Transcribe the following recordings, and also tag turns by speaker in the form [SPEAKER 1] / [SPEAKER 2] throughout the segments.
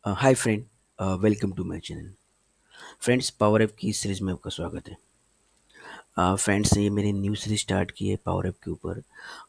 [SPEAKER 1] Hi friend, welcome to my channel. Friends, power app की series में आपका स्वागत है। फ्रेंड्स, ये मेरी न्यू सीरीज स्टार्ट की है पावर ऐप के ऊपर।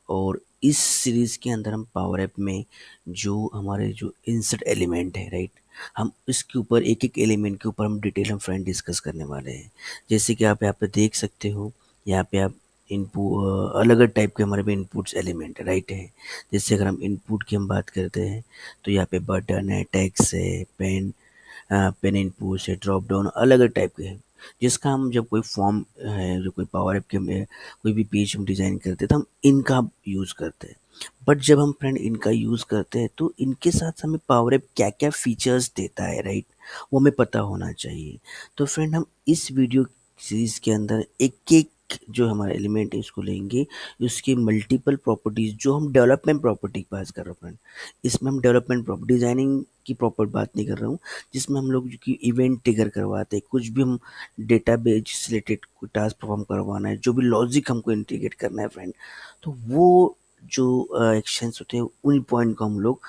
[SPEAKER 1] और इस सीरीज़ के अंदर हम पावर ऐप में जो हमारे जो इंसर्ट एलिमेंट है, राइट, हम इसके ऊपर एक एक एलिमेंट के ऊपर हम डिटेल हम फ्रेंड डिस्कस करने वाले हैं। जैसे कि आप यहाँ पे देख सकते हो, यहाँ पे आप अलग अलग टाइप के हमारे पे इनपुट्स एलिमेंट है, राइट है। जैसे अगर हम इनपुट की हम बात करते हैं तो यहाँ पे बटन है, टेक्स्ट है, पेन इनपुट है, ड्रॉप डाउन अलग अलग टाइप के हैं। जिसका हम जब कोई फॉर्म है, जो कोई पावर ऐप के में कोई भी पेज हम डिज़ाइन करते हैं तो हम इनका यूज़ करते हैं। बट जब हम फ्रेंड इनका यूज़ करते हैं तो इनके साथ हमें पावर ऐप क्या क्या फीचर्स देता है, राइट, वो हमें पता होना चाहिए। तो फ्रेंड, हम इस वीडियो सीरीज़ के अंदर एक एक जो हमारा एलिमेंट है उसको लेंगे, उसकी मल्टीपल प्रॉपर्टीज़ जो हम डेवलपमेंट प्रॉपर्टी की बात कर रहे हैं फ्रेंड। इसमें हम डेवलपमेंट प्रॉपर्टी डिज़ाइनिंग की प्रॉपर बात नहीं कर रहा हूँ, जिसमें हम लोग जो कि इवेंट ट्रिगर करवाते हैं, कुछ भी हम डेटाबेस से रिलेटेड कोई टास्क परफॉर्म करवाना है, जो भी लॉजिक हमको इंटीग्रेट करना है फ्रेंड, तो वो जो एक्शंस होते हैं उन पॉइंट को हम लोग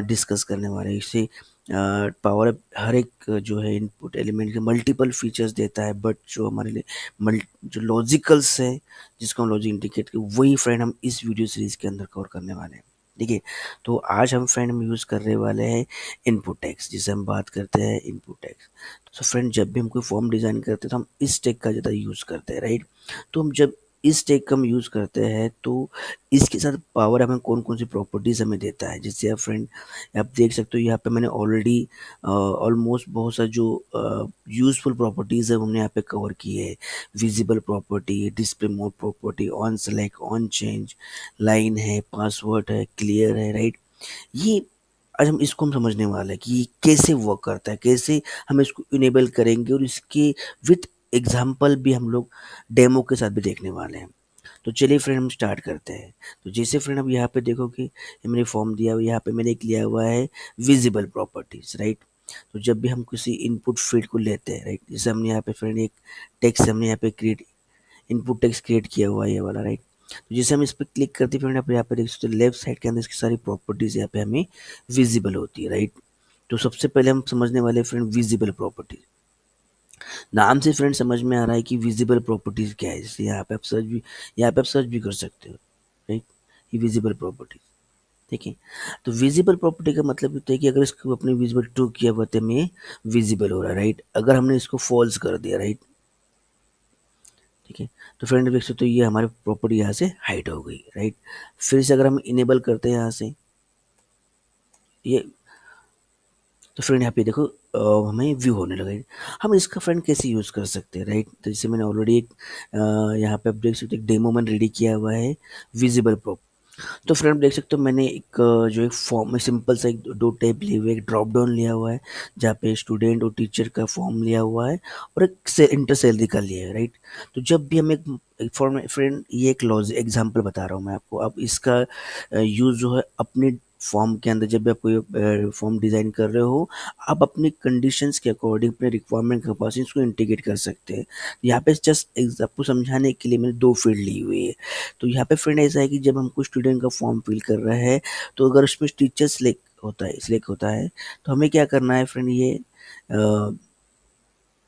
[SPEAKER 1] डिस्कस करने वाले हैं। इससे पावर हर एक जो है इनपुट एलिमेंट के मल्टीपल फीचर्स देता है, बट जो हमारे लिए मल जो लॉजिकल्स है, जिसको हम लॉजिक इंडिकेट वही फ्रेंड हम इस वीडियो सीरीज़ के अंदर कवर करने वाले हैं। देखिए, तो आज हम फ्रेंड हम यूज़ करने वाले हैं इनपुट टैग्स, जिसे हम बात करते हैं इनपुट टैग्स। तो फ्रेंड, जब भी हम कोई फॉर्म डिज़ाइन करते हैं तो हम इस टैग का ज़्यादा यूज़ करते हैं, राइट। तो हम जब इस टैग का हम यूज़ करते हैं तो इसके साथ पावर हमें कौन कौन सी प्रॉपर्टीज़ हमें देता है। जैसे आप फ्रेंड आप देख सकते हो, यहाँ पे मैंने ऑलरेडी ऑलमोस्ट बहुत सा जो यूज़फुल प्रॉपर्टीज़ है हमने यहाँ पे कवर की है। Visible property, display mode property, on select, on change, line है, पासवर्ड है, क्लियर है, राइट। ये आज हम इसको हम समझने वाले हैं कि ये कैसे वर्क करता है, कैसे हम इसको इनेबल करेंगे, और इसके विथ एग्जाम्पल भी हम लोग डेमो के साथ भी देखने वाले हैं। तो चलिए फ्रेंड, हम स्टार्ट करते हैं। तो जैसे फ्रेंड अब यहाँ पे देखो कि ये मैंने फॉर्म दिया हुआ है, यहाँ पे मैंने एक लिया हुआ है विजिबल प्रॉपर्टीज, राइट। तो जब भी हम किसी इनपुट फील्ड को लेते हैं, राइट, जैसे हमने यहाँ पे फ्रेंड एक टेक्स्ट हमने यहाँ पे क्रिएट इनपुट टेक्स्ट क्रिएट किया हुआ है, ये वाला, राइट। तो जैसे हम इस पर क्लिक करते हैं फ्रेंड, आप यहाँ पे देख सकते हो लेफ्ट साइड के अंदर इसकी सारी प्रॉपर्टीज यहाँ पे हमें विजिबल होती है, राइट। तो सबसे पहले हम समझने वाले फ्रेंड विजिबल प्रॉपर्टीज। नाम से फ्रेंड समझ में आ रहा है कि विजिबल प्रॉपर्टीज क्या है। जैसे यहाँ पे आप सर्च भी कर सकते हो, राइट। ये विजिबल प्रॉपर्टीज, ठीक है। तो विजिबल प्रॉपर्टी का मतलब होता है कि अगर इसको अपने विजिबल ट्रू किया हुआ तो हमें विजिबल हो रहा है, राइट। अगर हमने इसको फॉल्स कर दिया, राइट, ठीक है, तो फ्रेंड देख सकते हो ये हमारी प्रॉपर्टी यहाँ से हाइड हो गई, राइट। फिर से अगर हम इनेबल करते हैं यहाँ से ये, तो फ्रेंड यहाँ पे देखो हमें व्यू होने लगा है। हम इसका फ्रेंड कैसे यूज़ कर सकते हैं, राइट। तो जैसे मैंने ऑलरेडी एक यहाँ पे आप देख सकते हो एक डेमो मैंने रेडी किया हुआ है विजिबल। तो फ्रेंड देख सकते हो मैंने एक जो एक फॉर्म में सिंपल सा एक दो टैब लिए हुए, एक ड्रॉप डाउन लिया हुआ है जहाँ पे स्टूडेंट और टीचर का फॉर्म लिया हुआ है, और एक से इंटर सैलरी का लिया है, राइट। तो जब भी हम एक फॉर्म फ्रेंड, ये एक लॉज एग्जांपल बता रहा हूँ मैं आपको। अब इसका यूज़ जो है अपने फॉर्म के अंदर, जब भी आप कोई फॉर्म डिज़ाइन कर रहे हो, आप अपनी कंडीशंस के अकॉर्डिंग, अपने रिक्वायरमेंट के पास इसको इंटीग्रेट कर सकते हैं। यहाँ पे जस्ट आपको समझाने के लिए मैंने दो फील्ड ली हुई है। तो यहाँ पे फ्रेंड ऐसा है कि जब हमको स्टूडेंट का फॉर्म फिल कर रहा है, तो अगर उसमें टीचर सिलेक्ट होता है तो हमें क्या करना है फ्रेंड, ये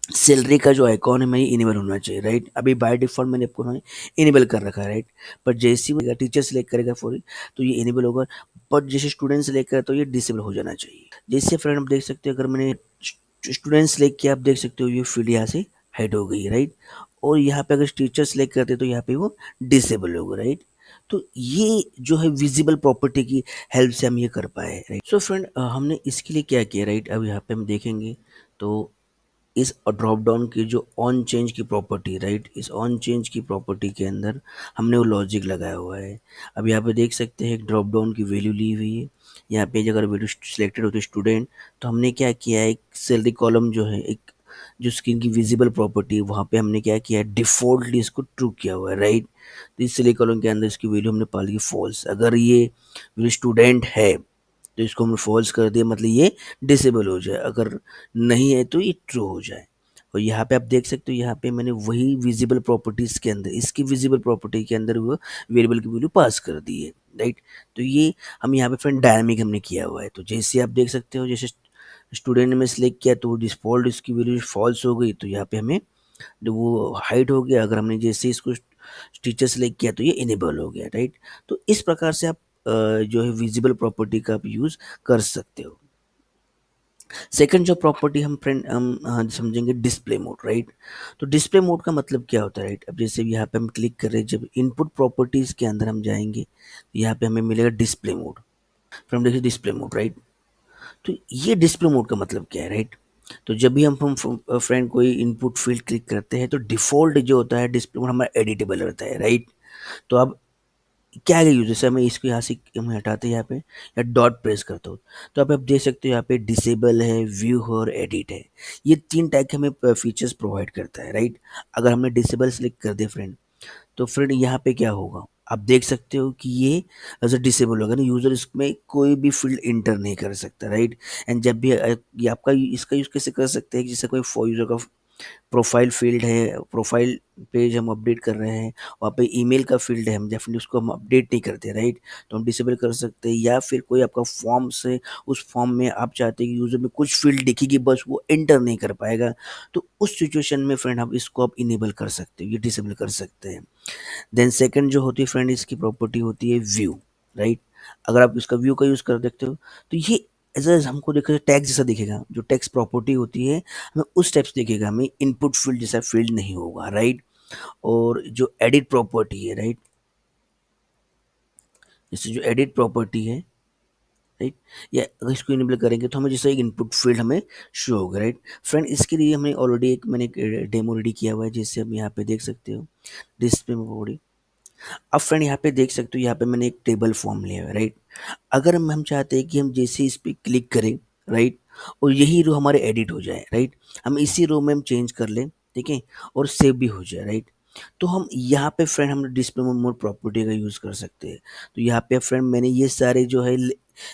[SPEAKER 1] सैलरी का जो आइकॉन है मैं इनेबल होना चाहिए, राइट। अभी बाय डिफ़ॉल्ट मैंने आपको इनेबल कर रखा है, राइट। पर जैसे ही टीचर सिलेक्ट करेगा फॉर तो ये इनेबल होगा। बट जैसे स्टूडेंट सिलेक्ट करा तो ये डिसेबल हो जाना चाहिए। जैसे फ्रेंड आप देख सकते हो, अगर मैंने स्टूडेंट सिलेक्ट किया, आप देख सकते हो ये फील्ड यहाँ से हाइड हो गई, राइट। और यहाँ पे अगर टीचर सिलेक्ट करते तो यहाँ पे वो डिसेबल होगा, राइट। तो ये जो है विजिबल प्रॉपर्टी की हेल्प से हम ये कर पाए, राइट। सो फ्रेंड, हमने इसके लिए क्या किया, राइट। अब यहाँ पे हम देखेंगे तो इस ड्रॉप डाउन की जो ऑन चेंज की प्रॉपर्टी, राइट, इस ऑन चेंज की प्रॉपर्टी के अंदर हमने वो लॉजिक लगाया हुआ है। अब यहाँ पे देख सकते हैं एक ड्रॉप डाउन की वैल्यू ली हुई है। यहाँ पे अगर वैल्यू सिलेक्टेड होती है स्टूडेंट, तो हमने क्या किया है, एक सैलरी कॉलम जो है, एक जो स्क्रीन की विजिबल प्रॉपर्टी है, वहाँ पे हमने क्या किया है, डिफॉल्टली इसको ट्रू किया हुआ है, राइट। तो इस सैलरी कॉलम के अंदर इसकी वैल्यू हमने पाली की फॉल्स। अगर ये स्टूडेंट है तो इसको हमने फॉल्स कर दिया, मतलब ये डिसेबल हो जाए। अगर नहीं है तो ये ट्रू हो जाए। और यहाँ पे आप देख सकते हो, यहाँ पे मैंने वही विजिबल प्रॉपर्टीज के अंदर, इसकी विजिबल प्रॉपर्टी के अंदर वो वेरिएबल की वैल्यू पास कर दी है, राइट। तो ये हम यहाँ पे फ्रेंड डायनामिक हमने किया हुआ है। तो जैसे आप देख सकते हो, जैसे स्टूडेंट में सिलेक्ट किया तो डिफ़ॉल्ट इसकी वैल्यू फॉल्स हो गई, तो यहाँ पे हमें जो वो हाइड हो गया। अगर हमने जैसे इसको टीचर सेलेक्ट किया तो ये इनेबल हो गया, राइट। तो इस प्रकार से आप जो है विजिबल प्रॉपर्टी का आप यूज़ कर सकते हो। सेकंड जो प्रॉपर्टी हम फ्रेंड हम समझेंगे डिस्प्ले मोड, राइट। तो डिस्प्ले मोड का मतलब क्या होता है, राइट। अब जैसे यहाँ पे हम क्लिक कर रहे हैं, जब इनपुट प्रॉपर्टीज के अंदर हम जाएंगे तो यहाँ पे हमें मिलेगा डिस्प्ले मोड। फिर हम देखिए डिस्प्ले मोड, राइट। तो ये डिस्प्ले मोड का मतलब क्या है, राइट। तो जब भी हम फ्रेंड कोई इनपुट फील्ड क्लिक करते हैं तो डिफ़ॉल्ट जो होता है डिस्प्ले मोड हमारा एडिटेबल रहता है, राइट। तो अब क्या है यूज, जैसे हमें इसको यहाँ से हम हटाते हैं यहाँ पे या डॉट प्रेस करता हूँ, तो अब आप देख सकते हो यहाँ पे डिसेबल है, व्यू है और एडिट है। ये तीन टाइप के हमें फीचर्स प्रोवाइड करता है, राइट। अगर हमने डिसेबल सेलेक्ट कर दिया फ्रेंड, तो फ्रेंड यहाँ पे क्या होगा, आप देख सकते हो कि ये एज अ डिसेबल होगा ना, यूज़र इसमें कोई भी फील्ड इंटर नहीं कर सकता, राइट। एंड जब भी ये आपका इसका यूज़ कैसे कर सकते हैं, जैसे कोई यूज़र का प्रोफाइल फील्ड है, प्रोफाइल पेज हम अपडेट कर रहे हैं, वहाँ पे ईमेल का फील्ड है, हम डेफिनेटली उसको हम अपडेट नहीं करते, राइट। तो हम डिसेबल कर सकते हैं। या फिर कोई आपका फॉर्म से, उस फॉर्म में आप चाहते हैं कि यूज़र में कुछ फील्ड दिखेगी बस वो एंटर नहीं कर पाएगा, तो उस सिचुएशन में फ्रेंड आप इसको आप इनेबल कर सकते हो, ये डिसेबल कर सकते हैं। देन सेकंड जो होती है फ्रेंड, इसकी प्रॉपर्टी होती है व्यू, राइट। अगर आप इसका व्यू का यूज़ कर देखते हो तो ये एज हमको देखो टैक्स जैसा दिखेगा, जो टैक्स प्रॉपर्टी होती है हमें उस टाइप से दिखेगा, हमें इनपुट फील्ड जैसा फील्ड नहीं होगा, राइट। और जो एडिट प्रॉपर्टी है, राइट, जैसे जो एडिट प्रॉपर्टी है, राइट, या अगर इसको इनेबल करेंगे तो हमें जैसे एक इनपुट फील्ड हमें शो होगा, राइट। फ्रेंड इसके लिए हमने ऑलरेडी मैंने एक डेमो रेडी किया हुआ है, जैसे हम यहाँ पे देख सकते हो डिस्प्ले में। अब फ्रेंड यहाँ पे देख सकते हो, यहाँ पे मैंने एक टेबल फॉर्म लिया है, राइट। अगर हम चाहते हैं कि हम जैसे इस पे क्लिक करें, राइट, और यही रो हमारे एडिट हो जाए, राइट, हम इसी रो में हम चेंज कर लें, ठीक है, और सेव भी हो जाए, राइट। तो हम यहाँ पे फ्रेंड हम डिस्प्ले मोड प्रॉपर्टी का यूज़ कर सकते हैं। तो यहाँ पे फ्रेंड मैंने ये सारे जो है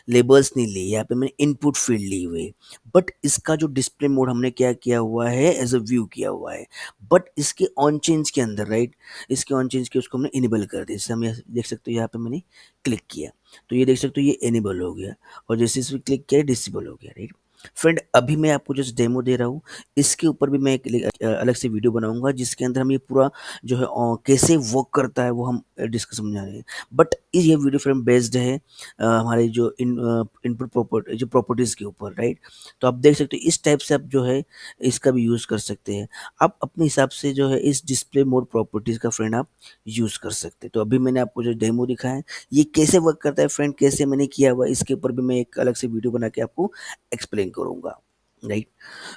[SPEAKER 1] लेबल्स नहीं लिए, यहाँ पे मैंने इनपुट फील्ड ली हुई है। बट इसका जो डिस्प्ले मोड हमने क्या किया हुआ है, एज अ व्यू किया हुआ है। बट इसके ऑन चेंज के अंदर, राइट, इसके ऑन चेंज के उसको हमने इनेबल कर दिया। जैसे हम देख सकते हो यहाँ पे मैंने क्लिक किया तो ये देख सकते हो ये इनेबल हो गया, और जैसे इस पर क्लिक किया डिसेबल हो गया, राइट। फ्रेंड अभी मैं आपको जस्ट डेमो दे रहा हूँ, इसके ऊपर भी मैं एक अलग से वीडियो बनाऊंगा जिसके अंदर हम ये पूरा जो है कैसे वर्क करता है वो हम डिस्कस समझा रहे हैं। बट ये वीडियो फ्रेंड बेस्ड है हमारे जो इनपुट प्रॉपर्टी जो प्रॉपर्टीज़ के ऊपर, राइट। तो आप देख सकते हो इस टाइप से आप जो है इसका भी यूज़ कर सकते हैं। आप अपने हिसाब से जो है इस डिस्प्ले मोड प्रॉपर्टीज़ का फ्रेंड आप यूज़ कर सकते हैं। तो अभी मैंने आपको जो डेमो दिखाया है, ये कैसे वर्क करता है फ्रेंड, कैसे मैंने किया हुआ है, इसके ऊपर भी मैं एक अलग से वीडियो बना के आपको एक्सप्लेन करूँगा, राइट।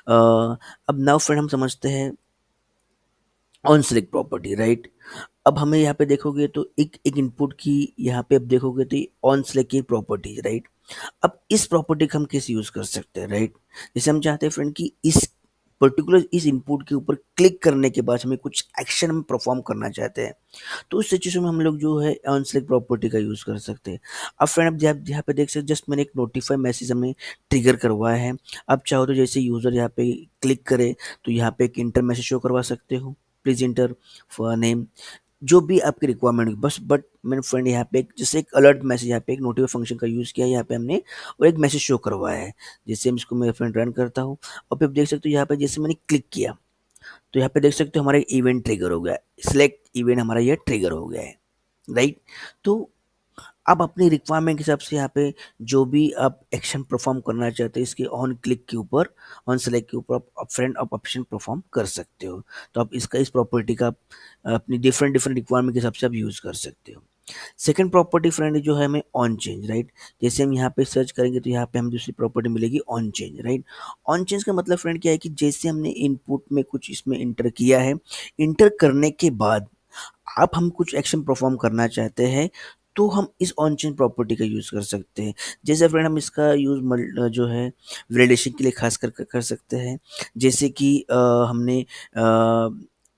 [SPEAKER 1] अब नाउ फ्रेंड हम समझते हैं ऑन सेलेक्ट प्रॉपर्टी, राइट। अब हमें यहाँ पे देखोगे तो एक एक इनपुट की यहाँ पे अब देखोगे तो ऑन सेलेक्ट की प्रॉपर्टी, राइट। अब इस प्रॉपर्टी का हम कैसे यूज़ कर सकते हैं, राइट। जैसे हम चाहते हैं फ्रेंड कि इस पर्टिकुलर इस इनपुट के ऊपर क्लिक करने के बाद हमें कुछ एक्शन हम परफॉर्म करना चाहते हैं, तो उस सिचुएशन में हम लोग जो है ऑन सेलेक्ट प्रॉपर्टी का यूज़ कर सकते हैं। अब फ्रेंड आप यहाँ पे देख सकते जस्ट मैंने एक नोटिफाई मैसेज हमें ट्रिगर करवाया है। अब चाहो तो जैसे यूज़र यहाँ पे क्लिक करे तो यहाँ पे एक इंटर मैसेज शो करवा सकते हो, प्लीज़ इंटर नेम, जो भी आपकी रिक्वायरमेंट होगी बस। बट मैंने फ्रेंड यहाँ पे एक जैसे एक अलर्ट मैसेज, यहाँ पे एक नोटिफाई फंक्शन का यूज़ किया है यहाँ पे हमने, और एक मैसेज शो करवाया है। जैसे हम इसको मैं फ्रेंड रन करता हूँ और फिर देख सकते हो यहाँ पे जैसे मैंने क्लिक किया तो यहाँ पे देख सकते हो हमारा इवेंट ट्रिगर हो गया है, सिलेक्ट इवेंट हमारा ये ट्रिगर हो गया है, राइट। तो आप अपनी रिक्वायरमेंट के हिसाब से यहाँ पे जो भी आप एक्शन परफॉर्म करना चाहते हो इसके ऑन क्लिक के ऊपर, ऑन सेलेक्ट के ऊपर आप फ्रेंड आप ऑप्शन परफॉर्म कर सकते हो। तो आप इसका इस प्रॉपर्टी का आप अपनी डिफरेंट डिफरेंट रिक्वायरमेंट के हिसाब से आप यूज़ कर सकते हो। सेकंड प्रॉपर्टी फ्रेंड जो है हमें ऑन चेंज, राइट। जैसे हम यहाँ पे सर्च करेंगे तो यहाँ पे हमें दूसरी प्रॉपर्टी मिलेगी on change, right. On change का मतलब फ्रेंड क्या है कि जैसे हमने इनपुट में कुछ इसमें इंटर किया है, इंटर करने के बाद आप हम कुछ एक्शन परफॉर्म करना चाहते हैं तो हम इस ऑन चेंज प्रॉपर्टी का यूज़ कर सकते हैं। जैसे फ्रेंड हम इसका यूज़ जो है वैलिडेशन के लिए खास कर सकते हैं। जैसे कि हमने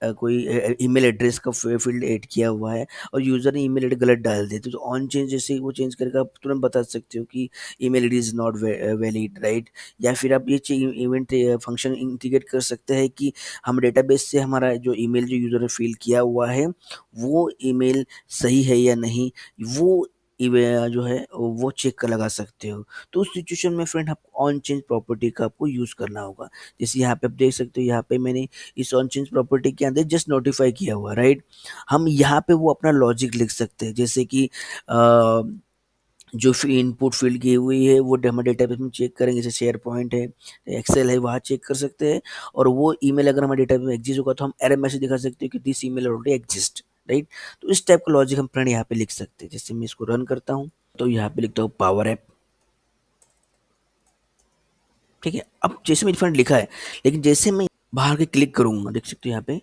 [SPEAKER 1] कोई ईमेल एड्रेस का फील्ड ऐड किया हुआ है और यूज़र ने ईमेल आईडी गलत डाल दी, तो ऑन चेंज जैसे ही वो चेंज करके आप तुरंत बता सकते हो कि email ID is not valid, right. या फिर आप ये इवेंट फंक्शन इंटीग्रेट कर सकते हैं कि हम डेटाबेस से हमारा जो ईमेल जो यूज़र ने फिल किया हुआ है वो ईमेल सही है या नहीं, वो जो है वो चेक कर लगा सकते हो। तो उस सिचुएशन में फ्रेंड आपको ऑन चेंज प्रॉपर्टी का आपको यूज़ करना होगा। जैसे यहाँ पे आप देख सकते हो, यहाँ पे मैंने इस ऑन चेंज प्रॉपर्टी के अंदर जस्ट नोटिफाई किया हुआ, राइट। हम यहाँ पे वो अपना लॉजिक लिख सकते हैं, जैसे कि जो इनपुट फील्ड की हुई है वो हम डेटाबेस में चेक करेंगे, जैसे शेयर पॉइंट है, एक्सेल है, वहाँ चेक कर सकते हैं। और वो ईमेल अगर हमारे डेटाबेस में एग्जिस्ट होगा तो हम एरर मैसेज दिखा सकते हैं कि this email already exist, right. तो इस टाइप का लॉजिक हम फ्रेंड यहाँ पे लिख सकते हैं। जैसे मैं इसको रन करता हूँ तो यहाँ पे लिखता हूँ पावर ऐप, ठीक है। अब जैसे मैंने फ्रेंड लिखा है, लेकिन जैसे मैं बाहर के क्लिक करूंगा, देख सकते हो यहाँ पे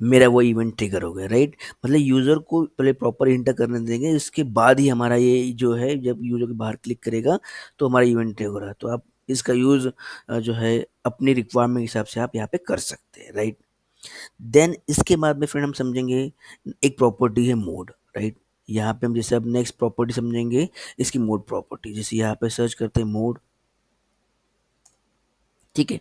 [SPEAKER 1] मेरा वो इवेंट ट्रिगर हो गया, राइट। मतलब यूज़र को पहले प्रॉपर इंटर करने देंगे, इसके बाद ही हमारा ये जो है, जब यूज़र के बाहर क्लिक करेगा तो हमारा इवेंट ट्रिगर हो रहा है। तो आप इसका यूज़ जो है अपनी रिक्वायरमेंट के हिसाब से आप यहाँ पे कर सकते हैं, राइट। देन इसके बाद में फ्रेंड हम समझेंगे एक प्रॉपर्टी है मोड, राइट। यहाँ पे हम जैसे अब नेक्स्ट प्रॉपर्टी समझेंगे इसकी मोड प्रॉपर्टी। जैसे यहाँ पे सर्च करते हैं मोड, ठीक है।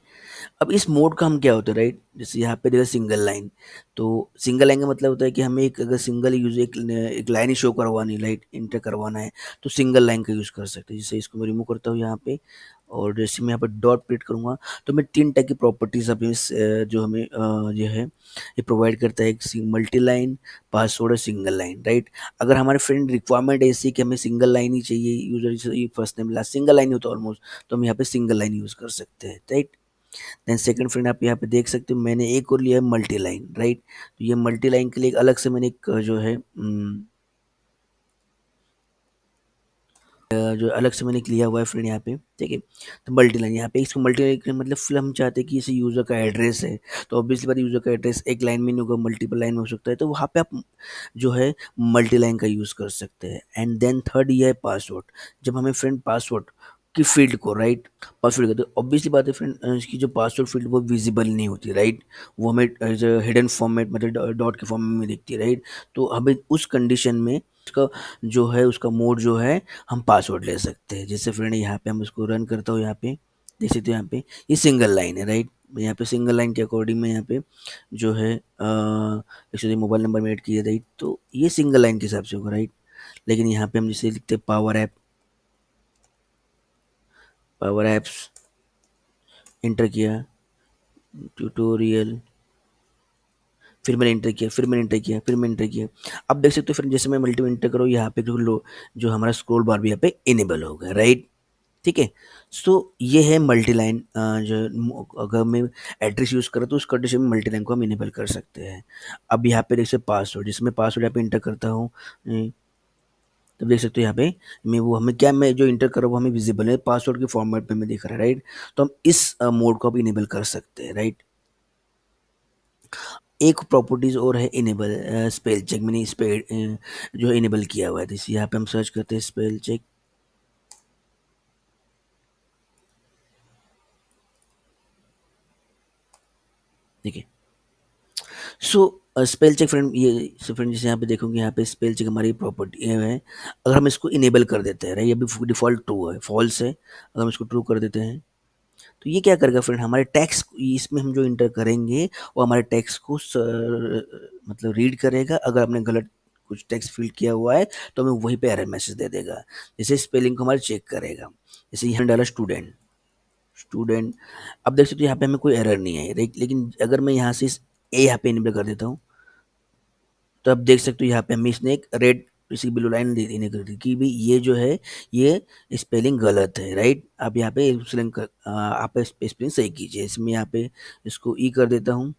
[SPEAKER 1] अब इस मोड का हम क्या होता है, राइट। जैसे यहाँ पे देखा सिंगल लाइन, तो सिंगल लाइन का मतलब होता है कि हमें एक अगर सिंगल यूज एक लाइन ही शो करवानी, राइट, इंटर करवाना है तो सिंगल लाइन का यूज़ कर सकते हैं। जैसे इसको मैं रिमूव करता हूँ यहाँ पे, और जैसे मैं यहाँ पर डॉट प्रिंट करूँगा तो मैं 3 टाइप की प्रॉपर्टीज अपने जो हमें जो है ये प्रोवाइड करता है, एक मल्टी लाइन, पासवर्ड और सिंगल लाइन, राइट। अगर हमारे फ्रेंड रिक्वायरमेंट ऐसी कि हमें सिंगल लाइन ही चाहिए, user first name last single line ही होता है ऑलमोस्ट, तो हम यहाँ पे सिंगल लाइन यूज़ कर सकते हैं, राइट। देन सेकंड फ्रेंड आप यहाँ पे देख सकते हो मैंने एक और लिया है मल्टी लाइन, राइट। तो ये मल्टी लाइन के लिए एक अलग से मैंने एक जो है जो अलग से मैंने लिया हुआ है फ्रेंड यहाँ पे, ठीक है। तो मल्टी लाइन यहाँ पे, इसको मल्टी लाइन का मतलब फिर हम चाहते हैं कि इसे यूज़र का एड्रेस है, तो ऑब्वियसली बात यूज़र का एड्रेस एक लाइन में नहीं होगा, मल्टीपल लाइन में हो सकता है, तो वहाँ पे आप जो है मल्टी लाइन का यूज़ कर सकते हैं। एंड देन थर्ड ये है पासवर्ड। जब हमें फ्रेंड पासवर्ड की फील्ड को, राइट, पासवर्ड का, तो ऑब्वियसली बात है फ्रेंड इसकी जो पासवर्ड फील्ड वो विजिबल नहीं होती, राइट। वो हमें एज अ हिडन फॉर्मेट मतलब डॉट के फॉर्म में दिखती है, राइट। तो हमें उस कंडीशन में उसका जो है उसका मोड जो है हम पासवर्ड ले सकते हैं। जैसे फ्रेंड यहाँ पे हम इसको रन करता हूँ, यहाँ पे देख सकते हो यहाँ पे ये सिंगल लाइन है, राइट। यहाँ पे सिंगल लाइन के अकॉर्डिंग में यहाँ पे जो है एक्चुअली मोबाइल नंबर में ऐड किया, राइट। तो ये सिंगल लाइन के हिसाब से होगा, राइट। लेकिन यहाँ पे हम जैसे लिखते हैं power app, power apps inter किया, ट्यूटोरियल, फिर मैंने इंटर किया, फिर मैंने इंटर किया, फिर मैंने इंटर किया। अब देख सकते हो फिर जैसे मैं मल्टी में इंटर करूँ यहाँ पे जो लो जो हमारा स्क्रॉल बार भी यहाँ पे इनेबल हो गया, राइट। ठीक है। सो ये है मल्टी लाइन अगर मैं एड्रेस यूज़ करें तो उस कंडीशन में मल्टी लाइन को हम इनेबल कर सकते हैं। अब यहाँ पे देखिए पासवर्ड, जिसमें पासवर्ड यहाँ पे इंटर करता हूँ, तो देख सकते हो यहाँ पे मैं वो हमें क्या मैं जो इंटर कर रहा हूँ वो हमें विजिबल है, पासवर्ड के फॉर्मेट में दिख रहा है, राइट। तो हम इस मोड को अब इनेबल कर सकते हैं, राइट। एक प्रॉपर्टीज और है इनेबल स्पेल चेक, मैंने स्पेल जो इनेबल किया हुआ है। जैसे यहाँ पे हम सर्च करते हैं स्पेल चेक, ठीक है। सो स्पेल चेक फ्रेंड, ये सो फ्रेंड जैसे यहाँ पे देखोगे यहाँ पे स्पेल चेक हमारी प्रॉपर्टी है। अगर हम इसको इनेबल कर देते हैं, राइट, ये भी डिफ़ॉल्ट ट्रू है, फॉल्स है। अगर हम इसको ट्रू कर देते हैं तो ये क्या करेगा फ्रेंड, हमारे टैक्स इसमें हम जो इंटर करेंगे वो हमारे टैक्स को मतलब रीड करेगा। अगर आपने गलत कुछ टेक्स्ट फिल किया हुआ है तो हमें वहीं पे एरर मैसेज दे देगा। जैसे स्पेलिंग को हमारे चेक करेगा। जैसे यहाँ डाला स्टूडेंट, स्टूडेंट, अब देख सकते हो यहाँ पे हमें कोई एरर नहीं है, राइट। लेकिन अगर मैं यहाँ से इस ए यहाँ पे इनेबल कर देता हूँ तो अब देख सकते हो यहाँ पे हमें इसने एक रेड इसी ब्लू लाइन देने कर दी कि भाई ये जो है ये स्पेलिंग गलत है, राइट। आप यहाँ पे स्पेलिंग आप स्पेलिंग सही कीजिए। इसमें यहाँ पे इसको ई कर देता हूँ।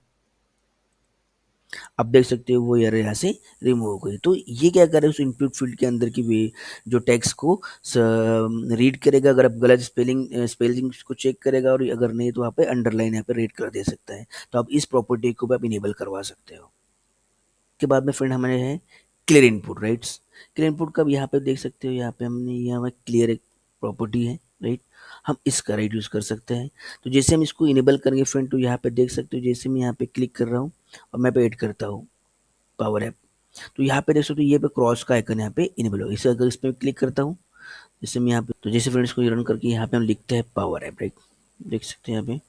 [SPEAKER 1] अब देख सकते हो वो एरर यहाँ से रिमूव हो गई। तो ये क्या करे उस इनपुट फील्ड के अंदर की वे जो टेक्स्ट को रीड करेगा। अगर आप गलत स्पेलिंग को चेक करेगा, और अगर नहीं तो वहाँ पे अंडरलाइन यहाँ पे रेड कर दे सकता है। तो आप इस प्रॉपर्टी को भी आप इनेबल करवा सकते हो। के बाद में फ्रेंड हमारे है clear input, rights. Clear input का भी यहाँ पे देख सकते हो, यहाँ पे हमने यहाँ क्लियर एक प्रॉपर्टी है, राइट। हम इसका राइट यूज़ कर सकते हैं। तो जैसे हम इसको इनेबल करेंगे फ्रेंड, तो यहाँ पे देख सकते हो जैसे मैं यहाँ पे क्लिक कर रहा हूँ और मैं पे ऐड करता हूँ पावर ऐप, तो यहाँ पे देख सकते हो ये पे क्रॉस का आइकन यहाँ पे इनेबल होगा। इसे अगर इस पर क्लिक करता हूँ, जैसे मैं यहाँ पे, तो जैसे फ्रेंड्स को रन करके यहाँ पे हम लिखते हैं पावर ऐप, राइट। देख सकते हैं यहाँ पे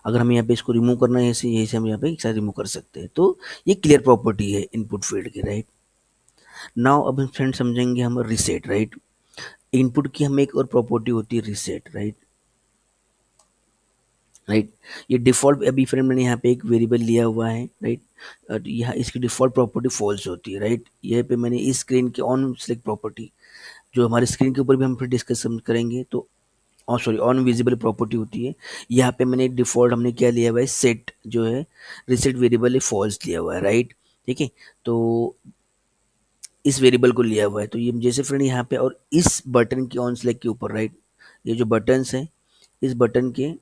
[SPEAKER 1] अगर हमें यहाँ पे इसको रिमूव करना है ऐसे हम यहाँ पे एक साथ रिमूव कर सकते हैं। तो ये क्लियर प्रॉपर्टी है इनपुट फील्ड की, राइट। नाउ अब हम फ्रेंड समझेंगे हम रीसेट, राइट। इनपुट की हमें एक और प्रॉपर्टी होती है रीसेट, राइट। राइट, ये डिफ़ॉल्ट अभी फ्रेंड मैंने यहाँ पे एक वेरिएबल लिया हुआ है, राइट। यहाँ इसकी डिफ़ॉल्ट प्रॉपर्टी फॉल्स होती है, राइट। ये पे मैंने इस स्क्रीन के ऑन सेलेक्ट प्रॉपर्टी, जो हमारे स्क्रीन के ऊपर भी हम फिर डिस्कशन करेंगे, तो सॉरी ऑन विजिबल प्रॉपर्टी होती है। यहाँ पे मैंने डिफ़ॉल्ट हमने क्या लिया हुआ है, सेट जो है रीसेट वेरिएबल है फॉल्स लिया हुआ है, राइट। ठीक है, तो इस वेरिएबल को लिया हुआ है, तो ये जैसे फ्रेंड यहाँ पे और इस बटन की ऑन सेलेक्ट के ऊपर, राइट, ये जो बटन्स हैं इस बटन के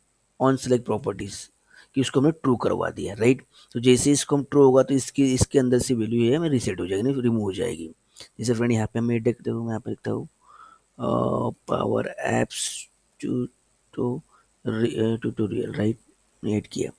[SPEAKER 1] ऑन सेलेक्ट प्रॉपर्टीज कि उसको हमने ट्रू करवा दिया, राइट। तो जैसे इसको हम ट्रू होगा तो इसके इसके अंदर से वैल्यू है हमें रीसेट हो जाएगी, रिमूव हो जाएगी। जैसे फ्रेंड यहाँ पे मैं देखते हूँ, मैं यहाँ पे लिखता हूँ power apps to to tutorial, right, add किया।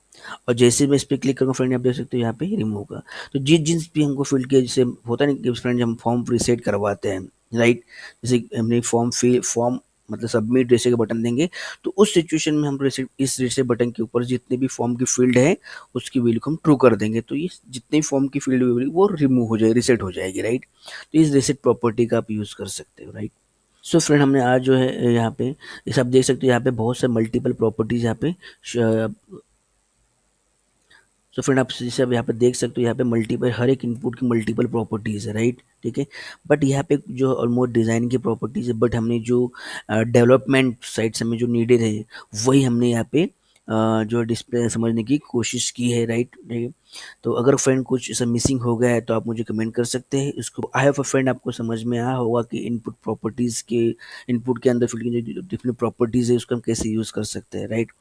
[SPEAKER 1] और जैसे मैं इस पर क्लिक करूँगा फ्रेंड, आप देख सकते हो यहाँ पे रिमूव होगा। तो जिस जिस भी हमको फील्ड के जैसे होता है ना कि फ्रेंड हम फॉर्म रीसेट करवाते हैं, राइट, जैसे हमने फॉर्म मतलब सबमिट जैसे का बटन देंगे, तो उस सिचुएशन में हम रिसेट इस रिसेट बटन के ऊपर जितने भी फॉर्म की फील्ड है उसकी वैल्यू को हम ट्रू कर देंगे, तो ये जितने फॉर्म की फील्ड वो रिमूव हो जाएगी, रिसेट हो जाएगी, राइट। तो इस रिसेट प्रॉपर्टी का आप यूज़ कर सकते हो, राइट। सो फ्रेंड हमने आज जो है यहाँ पे ये सब देख सकते हो, यहाँ पे बहुत से मल्टीपल प्रॉपर्टीज यहाँ पे सो फ्रेंड आप जैसे अब यहाँ पे देख सकते हो, यहाँ पे मल्टीपल हर एक इनपुट की मल्टीपल प्रॉपर्टीज़ है, राइट। ठीक है, बट यहाँ पे जो ऑलमोस्ट डिज़ाइन की प्रॉपर्टीज़ है, बट हमने जो डेवलपमेंट साइड से हमें जो नीडेड है वही हमने यहाँ पे जो डिस्प्ले समझने की कोशिश की है, राइट। ठीक है, तो अगर फ्रेंड कुछ ऐसा मिसिंग हो गया है तो आप मुझे कमेंट कर सकते हैं इसको। आई होप फ्रेंड आपको समझ में आया होगा कि इनपुट प्रॉपर्टीज़ के इनपुट के अंदर फील्ड की जो डिफरेंट प्रॉपर्टीज़ है उसको हम कैसे यूज़ कर सकते हैं, राइट।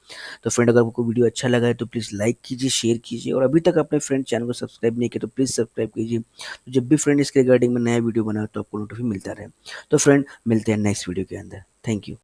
[SPEAKER 1] तो फ्रेंड अगर आपको वीडियो अच्छा लगा है तो प्लीज़ लाइक कीजिए, शेयर कीजिए, और अभी तक अपने फ्रेंड चैनल को सब्सक्राइब नहीं किया तो प्लीज़ सब्सक्राइब कीजिए, तो जब भी फ्रेंड इसके रिगार्डिंग में नया वीडियो बनाओ तो आपको नोटिफिकेशन मिलता रहे। तो फ्रेंड मिलते हैं नेक्स्ट वीडियो के अंदर। Thank you.